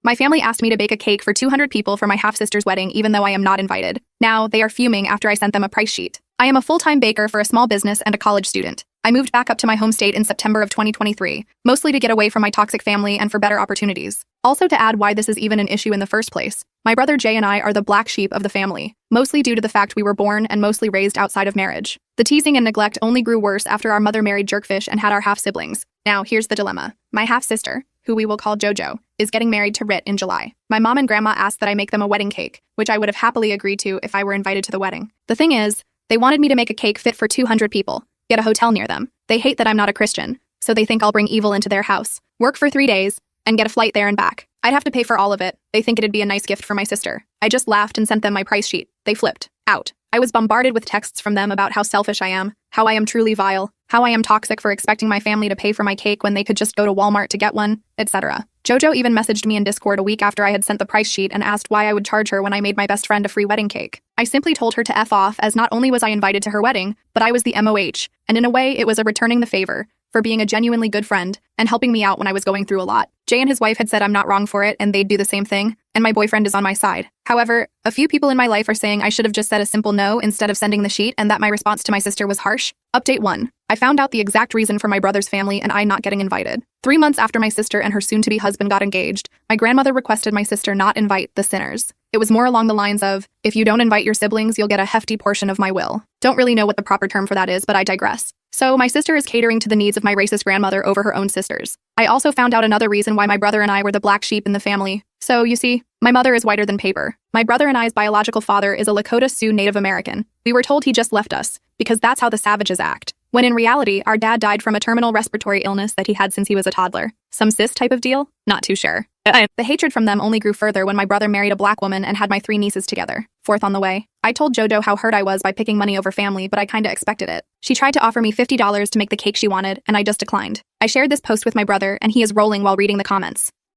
My family asked me to bake a cake for 200 people for my half-sister's wedding even though I am not invited. Now, they are fuming after I sent them a price sheet. I am a full-time baker for a small business and a college student. I moved back up to my home state in September of 2023, mostly to get away from my toxic family and for better opportunities. Also to add why this is even an issue in the first place, my brother Jay and I are the black sheep of the family, mostly due to the fact we were born and mostly raised outside of marriage. The teasing and neglect only grew worse after our mother married Jerkfish and had our half-siblings. Now, here's the dilemma. My half-sister, who we will call JoJo, is getting married to Rit in July. My mom and grandma asked that I make them a wedding cake, which I would have happily agreed to if I were invited to the wedding. The thing is, they wanted me to make a cake fit for 200 people, get a hotel near them. They hate that I'm not a Christian, so they think I'll bring evil into their house, work for 3 days, and get a flight there and back. I'd have to pay for all of it. They think it'd be a nice gift for my sister. I just laughed and sent them my price sheet. They flipped out. I was bombarded with texts from them about how selfish I am, how I am truly vile, how I am toxic for expecting my family to pay for my cake when they could just go to Walmart to get one, etc. JoJo even messaged me in Discord a week after I had sent the price sheet and asked why I would charge her when I made my best friend a free wedding cake. I simply told her to F off, as not only was I invited to her wedding, but I was the MOH, and in a way it was a returning the favor for being a genuinely good friend and helping me out when I was going through a lot. Jay and his wife had said I'm not wrong for it and they'd do the same thing, and my boyfriend is on my side. However, a few people in my life are saying I should have just said a simple no instead of sending the sheet and that my response to my sister was harsh. Update 1. I found out the exact reason for my brother's family and I not getting invited. 3 months after my sister and her soon-to-be husband got engaged, my grandmother requested my sister not invite the sinners. It was more along the lines of, if you don't invite your siblings, you'll get a hefty portion of my will. Don't really know what the proper term for that is, but I digress. So my sister is catering to the needs of my racist grandmother over her own sisters. I also found out another reason why my brother and I were the black sheep in the family. So, you see, my mother is whiter than paper. My brother and I's biological father is a Lakota Sioux Native American. We were told he just left us, because that's how the savages act. When in reality, our dad died from a terminal respiratory illness that he had since he was a toddler. Some cis type of deal? Not too sure. The hatred from them only grew further when my brother married a black woman and had my 3 nieces together. 4th on the way. I told JoJo how hurt I was by picking money over family, but I kinda expected it. She tried to offer me $50 to make the cake she wanted, and I just declined. I shared this post with my brother, and he is rolling while reading the comments.